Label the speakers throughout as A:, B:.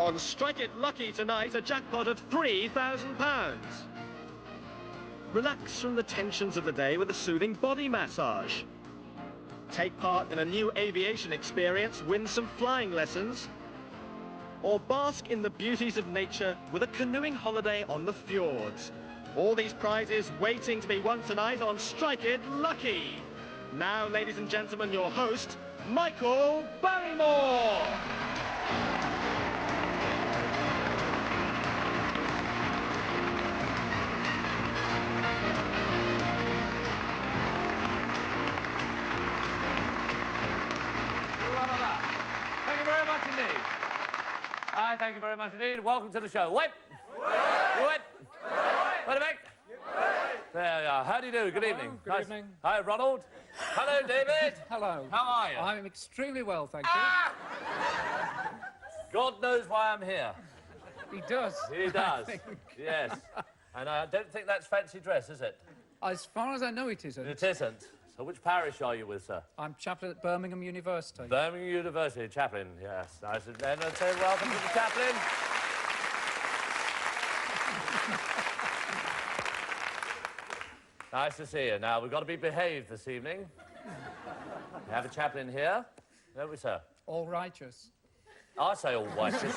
A: On Strike It Lucky tonight, a jackpot of £3,000. Relax from the tensions of the day with a soothing body massage. Take part in a new aviation experience, win some flying lessons, or bask in the beauties of nature with a canoeing holiday on the fjords. All these prizes waiting to be won tonight on Strike It Lucky. Now, ladies and gentlemen, your host, Michael Barrymore.
B: Thank you very much indeed. Thank you very much indeed. Welcome to the show. Wait! Wait a minute. There we are. How do you do? Good evening.
C: Good evening.
B: Hi, Ronald. Hello, David.
C: Hello.
B: How are you?
C: I'm extremely well, thank you.
B: God knows why I'm here.
C: He does.
B: He does. Yes. And I don't think that's fancy dress, is it?
C: As far as I know, it isn't.
B: It isn't. So which parish are you with, sir?
C: I'm chaplain at Birmingham University.
B: Birmingham University, chaplain, yes. Nice. And then I'd say welcome to the chaplain. Nice to see you. Now, we've got to be behaved this evening. We have a chaplain here. Don't we, sir?
C: All righteous.
B: I say all righteous.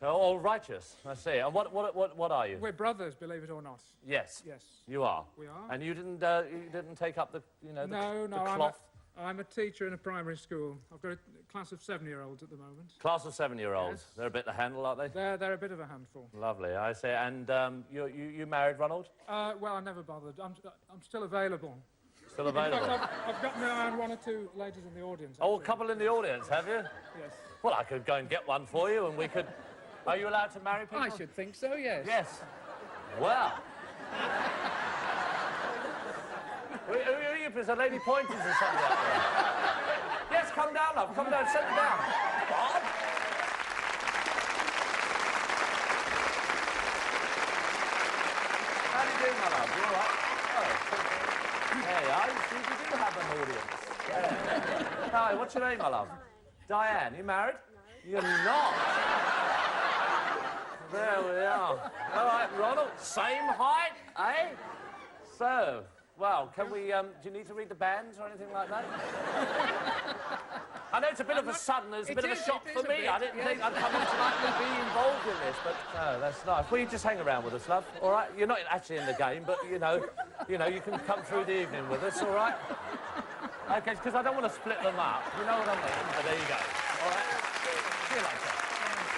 B: All righteous, I see. And what are you?
D: We're brothers, believe it or not.
B: Yes.
D: Yes.
B: You are?
D: We are.
B: And you didn't take up the, you know, the
D: No,
B: cloth?
D: I'm a teacher in a primary school. I've got a class of 7-year-olds at the moment.
B: Class of 7-year-olds.
D: Yes.
B: They're a bit to handle, aren't they?
D: They're a bit of a handful.
B: Lovely, I see. And you married, Ronald?
D: Well, I never bothered. I'm still available.
B: Still
D: In
B: available?
D: fact, I've got my eye on one or two ladies in the audience.
B: Oh, a
D: actually.
B: couple in the audience, have you?
D: Yes.
B: Well, I could go and get one for you, and we could... Are you allowed to marry people?
C: I should think so, yes.
B: Yes. Well. Who are you? There's a lady pointers or something out there. Yes, come down, love. Come down. Sit down. Bob? How do you do, my love? You all right? Oh. There you are. You do have an audience. Yeah. Hi, what's your name, my love? Diane. You married? You're not. There we are. All right, Ronald, same height, eh? So, well, can we, do you need to read the bands or anything like that? I know it's a bit of a sudden, it's a bit of a shock for me. I didn't think I'd come in tonight and be involved in this, but no, that's nice. Will you just hang around with us, love, all right? You're not actually in the game, but, you know, you can come through the evening with us, all right? Okay, because I don't want to split them up, you know what I mean? But there you go, all right? See you later.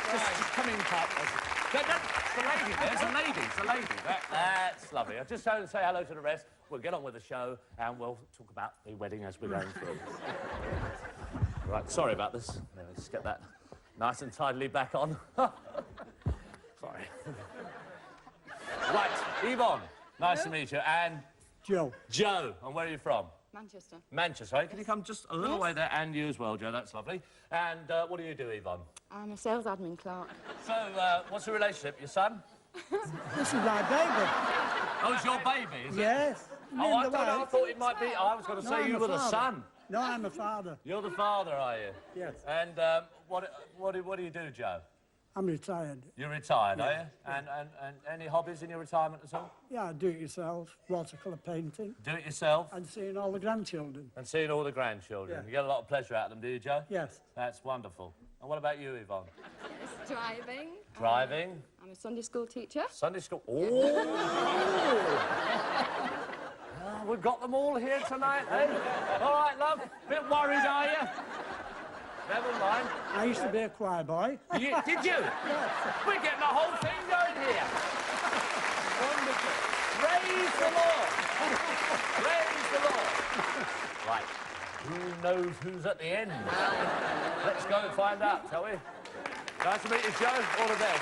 B: Just come in, partners. It's the lady, there's a lady, it's a lady. That's lovely. I'll just say hello to the rest. We'll get on with the show and we'll talk about the wedding as we're going through. Right, sorry about this. Let's get that nice and tidily back on. Sorry. Right, Yvonne, nice to meet you. And
E: Joe.
B: Joe, and where are you from?
F: Manchester.
B: Manchester, right? Can you come just a little way there? And you as well, Joe, that's lovely. And what do you do, Yvonne?
F: I'm a sales admin clerk.
B: So, what's the relationship? Your son?
E: This is my baby.
B: Oh, it's your baby, is it?
E: Yes.
B: Oh, I thought it might be... I was going to say you were the son.
E: No, I'm a father.
B: You're the father, are you?
E: Yes.
B: And what do you do, Joe?
E: I'm retired.
B: You're retired, are you? And any hobbies in your retirement at all?
E: Yeah, do it yourself, watercolour painting.
B: Do it yourself?
E: And seeing all the grandchildren.
B: And seeing all the grandchildren.
E: Yeah.
B: You get a lot of pleasure out of them, do you, Joe?
E: Yes.
B: That's wonderful. And what about you, Yvonne?
F: It's driving.
B: Driving?
F: I'm a Sunday school teacher.
B: Sunday school. Oh! Oh, we've got them all here tonight, eh? All right, love. Bit worried, are you? Never mind.
E: I used to be a choir boy.
B: Did you?
E: Yes.
B: We're getting the whole thing going here. Wonderful. Praise the Lord. Praise the Lord. Right. Who knows who's at the end? Let's go and find out, shall we? Nice to meet you, Joe. All the best.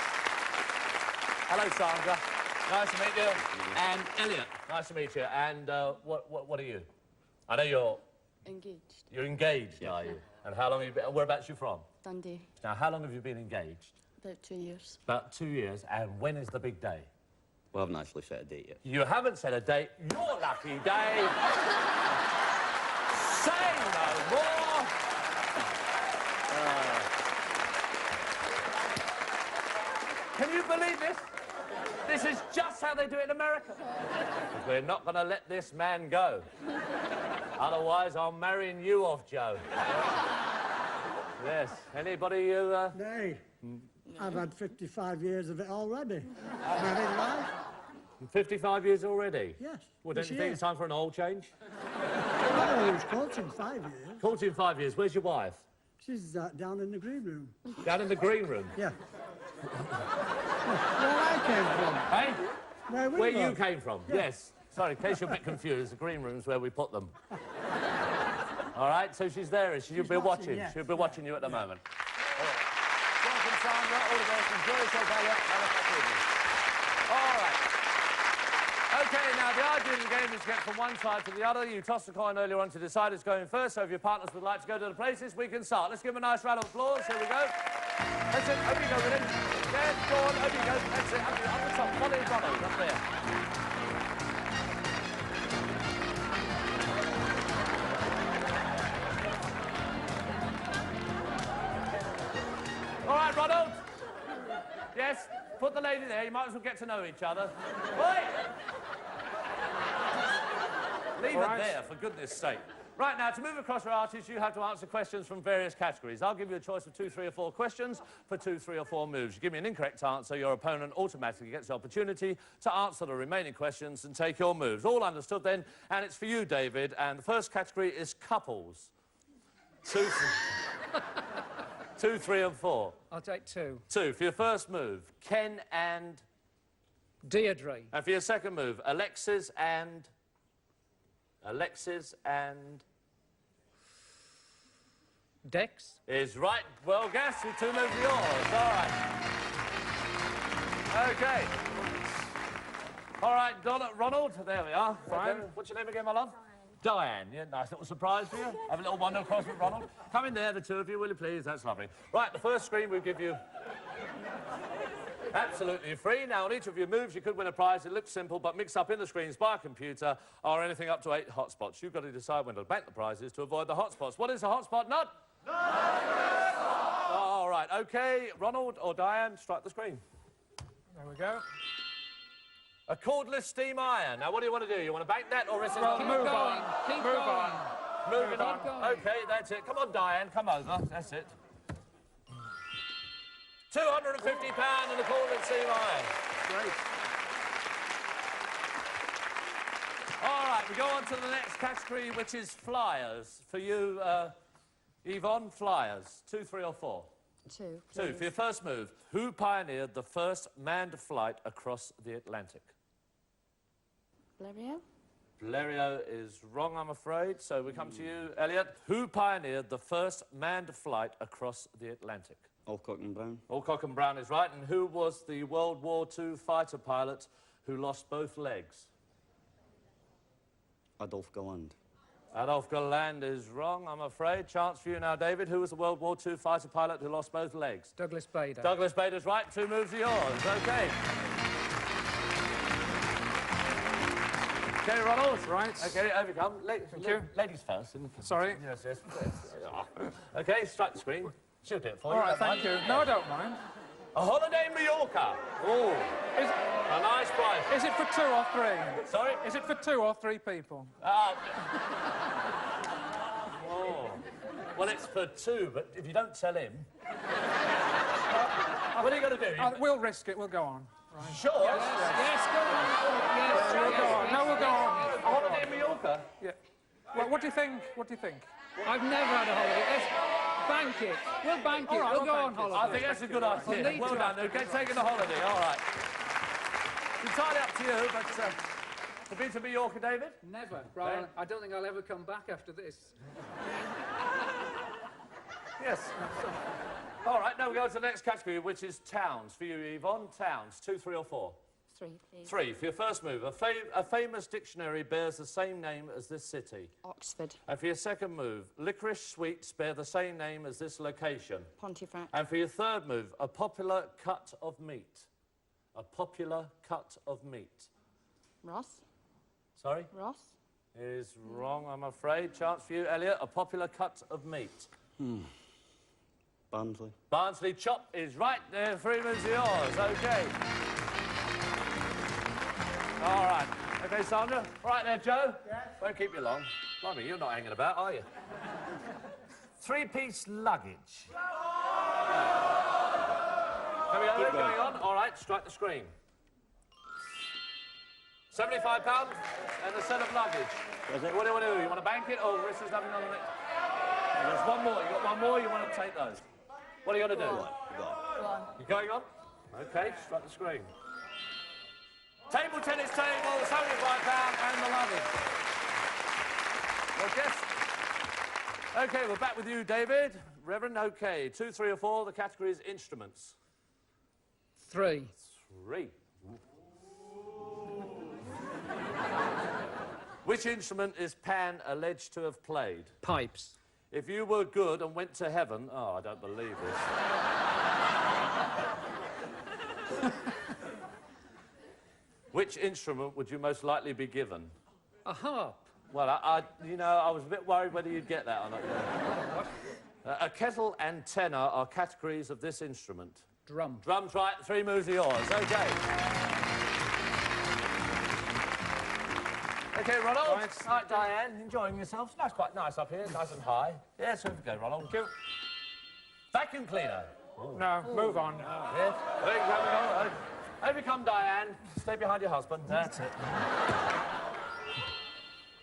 B: Hello, Sandra. Nice to meet you. And Elliot. Nice to meet you. And what are you? I know you're...
F: Engaged.
B: You're engaged, are you? And how long have you been... Whereabouts are you from?
F: Dundee.
B: Now, how long have you been engaged?
F: About 2 years.
B: About 2 years. And when is the big day?
G: We haven't actually set a date yet.
B: You haven't set a date. Your lucky day. Say no more. This is just how they do it in America. 'Cause we're not going to let this man go. Otherwise, I'm marrying you off, Joe. Yes. Anybody who...
E: Nay, I've had 55 years of it already. Married life?
B: 55 years already?
E: Yes.
B: Well, don't you think it's time for an oil change?
E: I was coaching 5 years.
B: Caught in 5 years. Where's your wife?
E: She's down in the green room.
B: Down in the green room?
E: Yeah. Where I came from.
B: Hey? Where
E: we
B: you
E: were.
B: came from?
E: Yeah.
B: Yes. Sorry, in case you're a bit confused, the green room's where we put them. All right, so she's there, is she? She'll be watching.
E: yes.
B: She'll be watching you at the moment. All right. Jonathan, Sandra, all the best. Enjoy yourself, Elliot. Have a nice evening. All right. OK, now, the idea of the game is to get from one side to the other. You tossed a coin earlier on to decide who's going first, so if your partners would like to go to the places, we can start. Let's give them a nice round of applause. Here we go. That's it. Over you go with him. Yeah, go on. Over you go. That's it. Up the top. Follow your brother. Up there. All right, Ronald. Yes, put the lady there. You might as well get to know each other. Wait! Leave it there, for goodness sake. Right, now, to move across your artists, you have to answer questions from various categories. I'll give you a choice of 2, 3 or 4 questions for 2, 3 or 4 moves. You give me an incorrect answer, your opponent automatically gets the opportunity to answer the remaining questions and take your moves. All understood, then, and it's for you, David, and the first category is couples. 2, 3 and 4.
C: I'll take 2.
B: 2. For your first move, Ken and...
C: Deirdre.
B: And for your second move, Alexis and...
C: Dex.
B: Is right. Well guessed. Your 2 moves are yours. All right. OK. All right, Ronald. There we are. Fine. Okay. What's your name again, my love? Diane. Yeah, nice little surprise for you. Have a little wander across with Ronald. Come in there, the 2 of you, will you please? That's lovely. Right, the first screen we'll give you... absolutely free. Now, on each of your moves, you could win a prize. It looks simple, but mixed up in the screens by a computer or anything up to 8 hotspots. You've got to decide when to bank the prizes to avoid the hotspots. What is a hotspot? Not? No! All right, OK. Ronald or Diane, strike the screen.
D: There we go.
B: A cordless steam iron. Now, what do you want to do? You want to bank that or risk it?
D: Well,
C: Keep
D: move
C: going.
D: on.
C: Keep
D: Move
C: going.
D: on.
B: Moving on.
C: going.
B: OK, that's it. Come on, Diane, come over. That's it. £250 and a cordless steam iron.
D: Great.
B: All right, we go on to the next category, which is flyers. For you, Yvonne, flyers. 2, 3 or 4?
F: 2.
B: 2. For your first move, who pioneered the first manned flight across the Atlantic?
F: Blériot.
B: Blériot is wrong, I'm afraid. So we come to you, Elliot. Who pioneered the first manned flight across the Atlantic?
G: Alcock and Brown.
B: Alcock and Brown is right. And who was the World War II fighter pilot who lost both legs?
G: Adolf Galland.
B: Adolf Galland is wrong, I'm afraid. Chance for you now, David. Who was the World War II fighter pilot who lost both legs?
C: Douglas Bader.
B: Douglas Bader's right. 2 moves are yours. OK. OK, Ronald.
D: Right.
B: OK, over you come.
D: Thank you.
B: Ladies first.
D: Sorry.
B: Yes, yes. OK, strike the screen. She'll do it for
D: All
B: you.
D: right,
B: don't
D: thank
B: mind.
D: you. No, I don't mind.
B: A holiday in Mallorca. Oh,
D: Is,
B: a nice prize.
D: is it for 2 or 3?
B: Sorry?
D: Is it for 2 or 3 people?
B: Oh. Well, it's for 2, but if you don't tell him... what are you going to do?
D: We'll risk it. We'll go on. Right.
B: Sure.
C: Yes, go on. Yes,
D: We'll go on. No, we'll go on.
B: A holiday in Mallorca?
D: Yeah. Well, what do you think? What do you think?
C: I've never had a holiday. Let's bank it. We'll bank it.
D: All right,
C: we'll
D: we'll
C: go on
D: bank it.
C: holiday.
B: I think that's a good idea.
C: We'll need
B: Well
C: to.
B: done. Okay, taking a holiday. All right. It's entirely up to you, but have you been to Mallorca, David?
C: Never. Right. I don't think I'll ever come back after this.
B: Yes. All right, now we go to the next category, which is towns. For you, Yvonne, towns. 2, 3 or 4?
F: 3, please.
B: 3. For your first move, a famous dictionary bears the same name as this city.
F: Oxford.
B: And for your second move, licorice sweets bear the same name as this location.
F: Pontefract.
B: And for your third move, a popular cut of meat. A popular cut of meat.
F: Ross.
B: Sorry?
F: Ross.
B: Is wrong, I'm afraid. Chance for you, Elliot. A popular cut of meat.
G: Barnsley.
B: Barnsley chop is right there. 3 moves are yours. OK. All right. OK, Sandra. All right there, Joe. Yes? Won't keep you long. Blimey, you're not hanging about, are you? Three-piece luggage. Can we go there? Going on? All right, strike the screen. £75 and a set of luggage. What do you want to do? You want to bank it or risk us having another next? There's one more. You got one more, you want to take those? What are you going to do?
F: Go on.
B: You going on? OK, strike the screen. Table tennis table, £75 and the luggage. Well, guess. OK, we're back with you, David. Reverend, OK. 2, 3 or 4, the category is instruments.
C: 3.
B: 3. Which instrument is Pan alleged to have played?
C: Pipes.
B: If you were good and went to heaven... Oh, I don't believe this. Which instrument would you most likely be given?
C: A harp.
B: Well, I was a bit worried whether you'd get that or not. A kettle and tenor are categories of this instrument.
C: Drum.
B: Drum's right, 3 moves are yours. OK. OK, Ronald. Right. All right, Diane, enjoying yourself? That's quite nice up here, nice and high. Yeah, so we go, Ronald. Thank you. Vacuum cleaner.
D: No, move on.
B: Yes. Over you come, Diane. Stay behind your husband. That's it.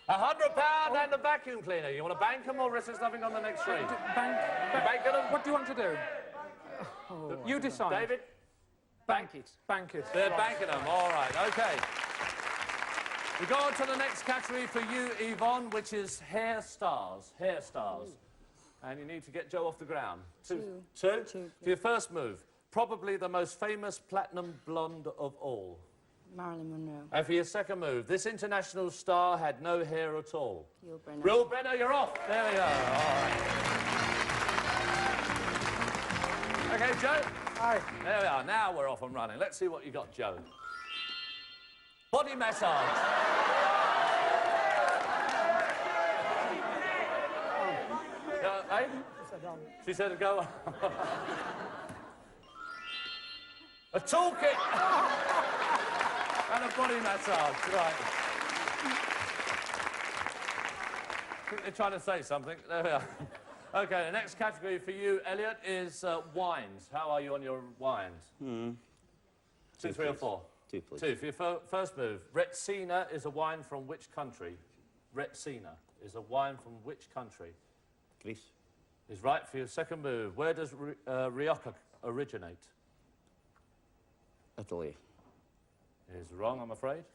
B: £100 and a vacuum cleaner. You want to bank them or risk us nothing on the next three?
D: Bank
B: them?
D: What do you want to do? Oh, you decide.
B: David?
D: Bank it. Bank it.
B: They're banking them. All right, OK. We go on to the next category for you, Yvonne, which is hairstyles. Hairstyles. And you need to get Joe off the ground. Two? For your first move, probably the most famous platinum blonde of all.
F: Marilyn Monroe.
B: And for your second move, this international star had no hair at all.
F: Yul Brynner.
B: Yul Brynner, you're off. There we go. All right. OK, Joe?
E: Aye.
B: There we are. Now we're off and running. Let's see what you got, Joe. Body massage. Eh? She said go on. A toolkit. And a body massage, right. I think they're trying to say something. There we are. OK, the next category for you, Elliot, is wines. How are you on your wines? 2, 3 or 4?
G: 2, please.
B: 2. For your first move, Retsina is a wine from which country? Retsina is a wine from which country?
G: Greece.
B: Is right. For your second move, where does Rioja originate?
G: Italy.
B: Is wrong, I'm afraid.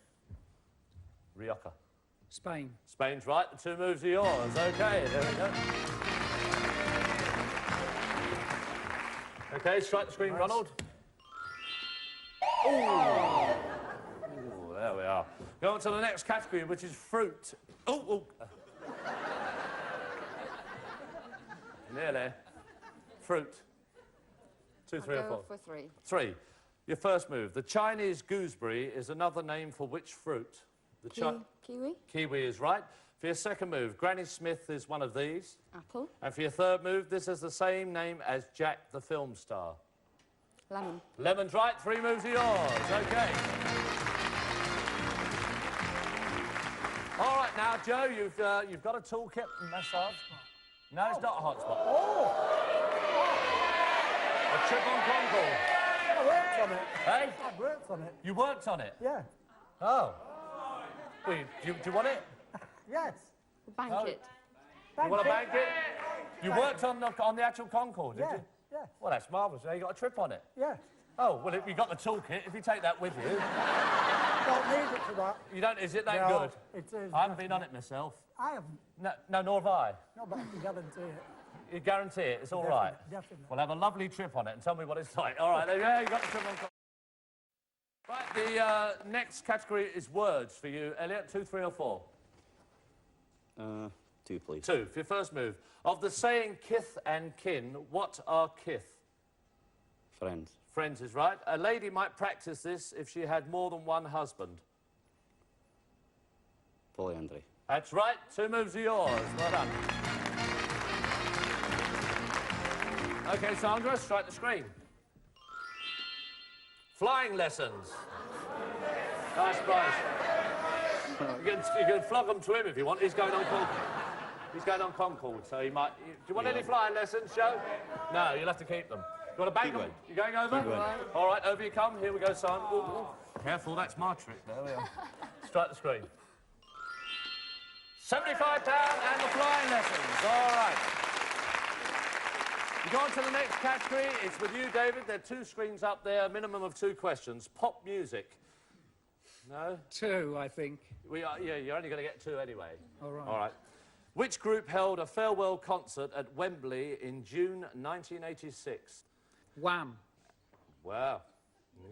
B: Rioja.
C: Spain.
B: Spain's right. The 2 moves are yours. OK, there we go. OK, strike the screen, Ronald. Ooh. Ooh, there we are. Go on to the next category, which is fruit. Oh. Nearly. Fruit. 2, 3 or 4?
F: Go for 3.
B: 3. Your first move. The Chinese gooseberry is another name for which fruit? The
F: Kiwi.
B: Kiwi is right. For your second move, Granny Smith is one of these.
F: Apple.
B: And for your third move, this has the same name as Jack the film star.
F: Lemon.
B: Lemon's right. 3 moves are yours. OK. All right, now, Joe, you've got a toolkit massage. No, it's not a hot spot.
E: Oh!
B: A trip on Concord.
E: I worked on it.
B: Hey?
E: I worked on it.
B: You worked on it?
E: Yeah.
B: Oh. Well, do you want it?
E: Yes.
F: Bank
B: Oh.
F: it.
B: You want to bank it? You worked on the actual Concord, did
E: Yeah.
B: you?
E: Yeah.
B: Well, that's marvellous. Now you got a trip on it.
E: Yeah.
B: Oh, well, if you got the toolkit, if you take that with you...
E: Don't need it for that.
B: You don't... Is it that
E: No,
B: good?
E: it is.
B: I haven't been on it myself.
E: I haven't.
B: No, nor have I.
E: No, but I can guarantee it.
B: You guarantee it? It's all right?
E: Definitely.
B: Well, have a lovely trip on it and tell me what it's like. All right, there you go. You got the trip on Concord. Right, the next category is words for you, Elliot. 2, 3 or 4?
G: 2, please.
B: 2, for your first move. Of the saying kith and kin, what are kith?
G: Friends.
B: Friends is right. A lady might practice this if she had more than one husband.
G: Polyandry.
B: That's right. 2 moves are yours. Well done. OK, Sandra, strike the screen. Flying lessons. Nice prize. You can flog them to him if you want. He's going on Concord. He's going on Concord, so he might... Do you want any flying lessons, Joe? No, you'll have to keep them. You want to bank them? You going over? All right, over you come. Here we go, son. Ooh. Careful, that's my trick. There we are. Strike the screen. £75 and the flying lessons. All right. You go on to the next category. It's with you, David. There are 2 screens up there, a minimum of 2 questions. Pop music. No?
C: 2, I think.
B: Yeah, you're only going to get 2 anyway.
C: All right.
B: All right. Which group held a farewell concert at Wembley in June 1986?
C: Wham.
B: Wow.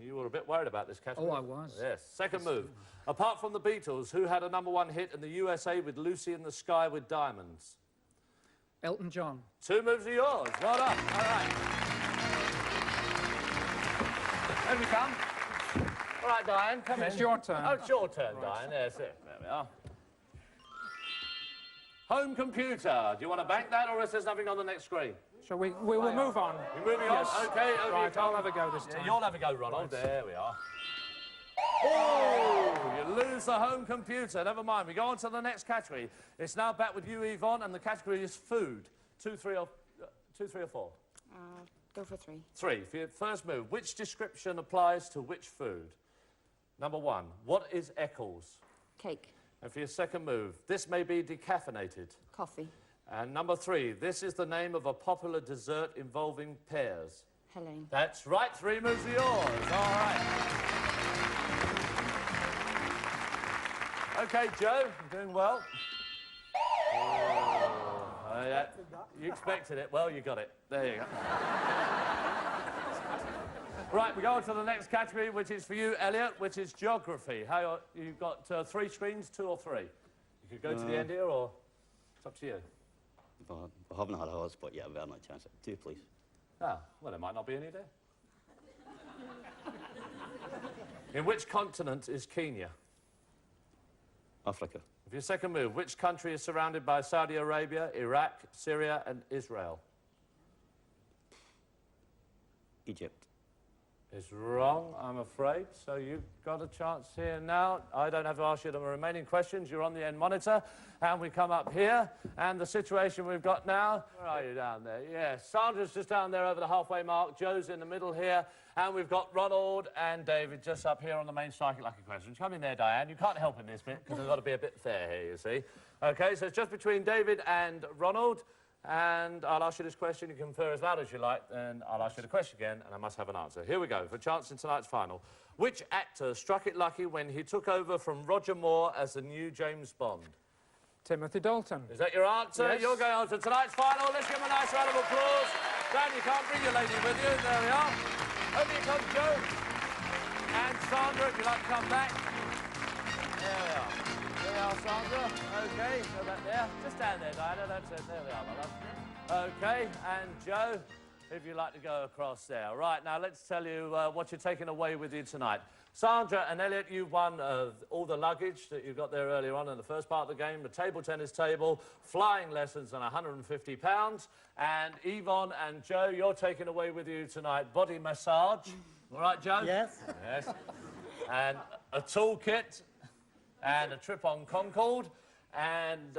B: You were a bit worried about this category.
C: Oh, I was.
B: Yes. Second move. Apart from the Beatles, who had a #1 hit in the USA with Lucy in the Sky with Diamonds?
C: Elton John.
B: 2 moves are yours. Well done. All right. Here we come. All right, Diane, come in.
C: It's your turn.
B: Oh, it's your turn, Diane. There's it. There we are. Home computer. Do you want to bank that, or is there something on the next screen?
C: Shall we will move on.
B: You're moving on? OK, over
C: Right,
B: you come.
C: I'll have a go this time.
B: You'll have a go, Ronald. Right. There we are. Oh, you lose the home computer. Never mind. We go on to the next category. It's now back with you, Yvonne, and the category is food. 2, 3 or 4?
F: Go for 3.
B: 3. For your first move, which description applies to which food? #1, what is Eccles?
F: Cake.
B: And for your second move, this may be decaffeinated.
F: Coffee.
B: And #3, this is the name of a popular dessert involving pears.
F: Helene.
B: That's right, 3 moves are yours. All right. OK, Joe, you're doing well. Oh, yeah. You expected it. Well, you got it. There you go. Right, we go on to the next category, which is for you, Elliot, which is geography. You've got 3 screens, 2 or 3. You could go to the end here, or it's up to you.
G: Well, I haven't had a horse, but yeah, I've had my chance. 2, please.
B: Oh, well, there might not be any there. In which continent is Kenya?
G: Africa.
B: For your second move, which country is surrounded by Saudi Arabia, Iraq, Syria and Israel?
G: Egypt.
B: Is wrong, I'm afraid. So you've got a chance here now. I don't have to ask you the remaining questions. You're on the end monitor. And we come up here. And the situation we've got now... Where are you down there? Yes, Sandra's just down there over the halfway mark. Joe's in the middle here. And we've got Ronald and David just up here on the main Strike It Lucky questions. Come in there, Diane. You can't help in this bit, because we've got to be a bit fair here, you see. OK, so it's just between David and Ronald. And I'll ask you this question, you can confer as loud as you like, then I'll ask you the question again, and I must have an answer. Here we go, for a chance in tonight's final. Which actor struck it lucky when he took over from Roger Moore as the new James Bond?
C: Timothy Dalton.
B: Is that your answer?
C: Yes.
B: You're going on to tonight's final. Let's give him a nice round of applause. Dan, you can't bring your lady with you. There we are. Over you come, Joe. And Sandra, if you'd like to come back. There we are. There we are, Sandra. OK, go back there. Just stand there, Diana. That's it. There we are, my love. OK, and Joe, if you'd like to go across there. Right, now let's tell you what you're taking away with you tonight. Sandra and Elliot, you've won all the luggage that you got there earlier on in the first part of the game, the table tennis table, flying lessons and £150. And Yvonne and Joe, you're taking away with you tonight body massage. All right, Joe?
E: Yes.
B: Yes. And a toolkit and a trip on Concord. And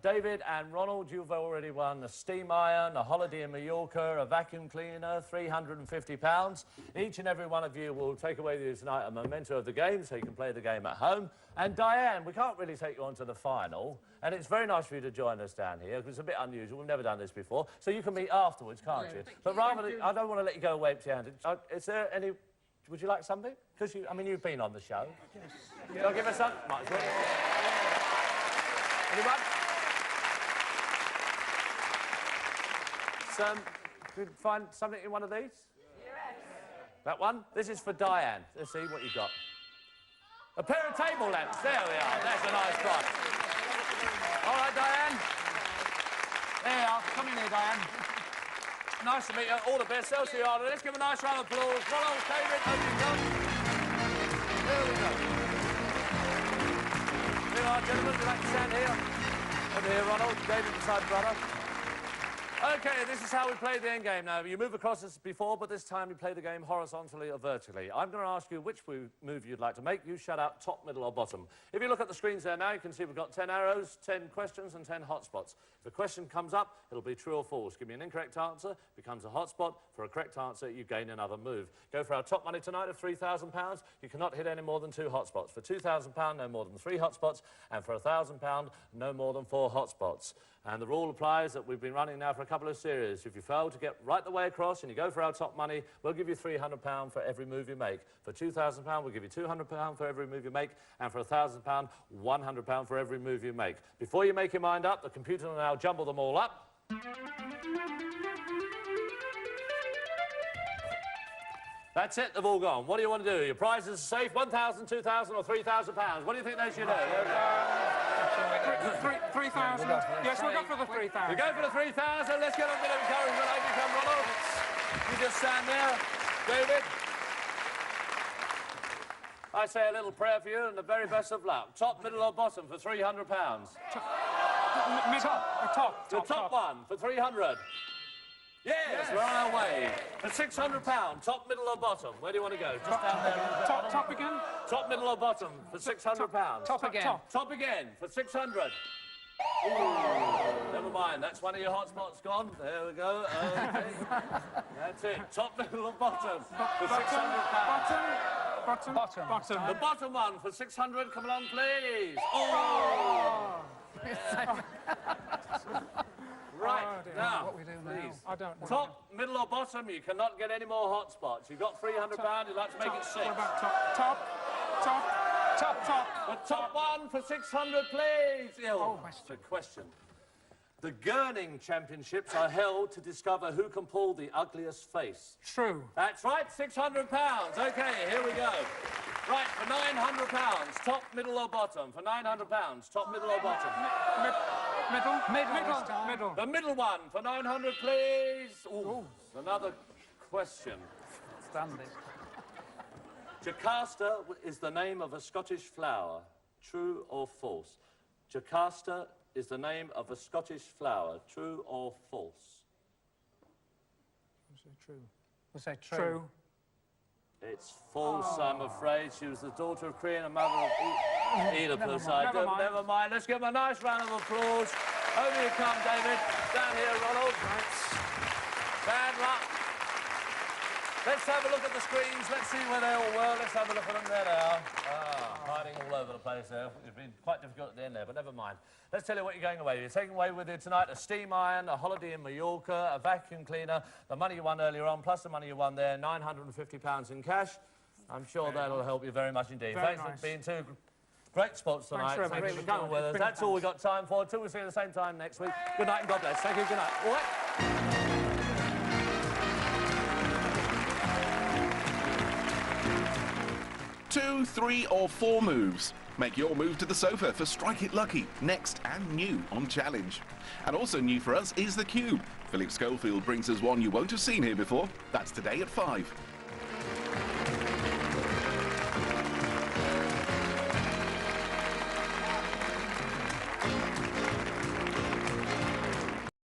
B: David and Ronald, you've already won a steam iron, a holiday in Mallorca, a vacuum cleaner, £350. Each and every one of you will take away with you tonight a memento of the game, so you can play the game at home. And Diane, we can't really take you on to the final, and it's very nice for you to join us down here, because it's a bit unusual. We've never done this before. So you can meet afterwards, can't you? But rather than... I don't want to let you go away empty-handed. Is there any... Would you like something? Because I mean, you've been on the show. Yes. Shall I give us something? Might as well. Anyone? Could you find something in one of these? Yes. That one? This is for Diane. Let's see what you got. A pair of table lamps. There we are. That's a nice price. All right, Diane. There you are. Come in here, Diane. Nice to meet you. All the best. Chelsea Arden. Let's give a nice round of applause. Ronald, David, over you go. There we go. Here you are, gentlemen. Would you like to stand here? Over here, Ronald. David beside brother. OK, this is how we play the end game now. You move across as before, but this time you play the game horizontally or vertically. I'm going to ask you which move you'd like to make. You shout out top, middle or bottom. If you look at the screens there now, you can see we've got 10 arrows, 10 questions and 10 hotspots. If a question comes up, it'll be true or false. Give me an incorrect answer, becomes a hotspot. For a correct answer, you gain another move. Go for our top money tonight of £3,000. You cannot hit any more than 2 hotspots. For £2,000, no more than 3 hotspots. And for £1,000, no more than 4 hotspots. And the rule applies that we've been running now for a couple of series. If you fail to get right the way across and you go for our top money, we'll give you £300 for every move you make. For £2,000, we'll give you £200 for every move you make. And for £1,000, £100 for every move you make. Before you make your mind up, the computer will now jumble them all up. That's it, they've all gone. What do you want to do? Your prizes are safe, £1,000, £2,000 or £3,000. What do you think they should do?
D: 3,000. Yes, we'll go for the 3,000.
B: We go for the 3,000. Let's get a bit of encouragement. Over you come, Ronald. You just stand there. David. I say a little prayer for you and the very best of luck. Top, middle or bottom for £300? The top one for 300. Yes, we're on our way. For £600, top, middle or bottom? Where do you want to go? Just down there.
D: Top again?
B: Top, middle or bottom for £600?
C: Top again.
B: Top again for 600. Ooh, never mind, that's one of your hotspots gone. There we go. Okay. That's it. Top, middle or bottom for £600?
D: Bottom.
B: The bottom one for 600. Come along, please. Oh! Right, now,
C: What we do now?
B: please.
D: I don't know.
B: Top, middle or bottom, you cannot get any more hotspots. You've got £300, you'd like to make it 6.
D: What about top?
B: The top one for 600, please. Oh, that's the question. The Gurning Championships are held to discover who can pull the ugliest face.
D: True.
B: That's right, £600. OK, here we go. Right, for £900, top, middle or bottom? For £900, top, middle or bottom?
D: Middle.
B: The middle one for 900, please. Ooh, another question.
C: Standing.
B: Jocasta is the name of a Scottish flower. True or false? Jocasta is the name of a Scottish flower. True or false?
C: We'll say true.
B: It's false, I'm afraid. She was the daughter of Cree and a mother of Oedipus. Never mind. Let's give him a nice round of applause. Over you come, David. Down here, Ronald. Bad luck. Let's have a look at the screens. Let's see where they all were. Let's have a look at them. There they are. Hiding all over the place there. It's been quite difficult at the end there, but never mind. Let's tell you what you're going away with. You're taking away with you tonight a steam iron, a holiday in Mallorca, a vacuum cleaner, the money you won earlier on, plus the money you won there, £950 in cash. I'm sure that'll help you very much indeed. Thanks for being two great spots tonight. Thank you for coming with us. That's all we've got time for. Till we see you at the same time next week. Good night and God bless. Thank you. Good night. All right.
H: 2, 3 or 4 moves. Make your move to the sofa for Strike It Lucky, next and new on Challenge. And also new for us is the Cube. Philip Schofield brings us one you won't have seen here before. That's today at 5.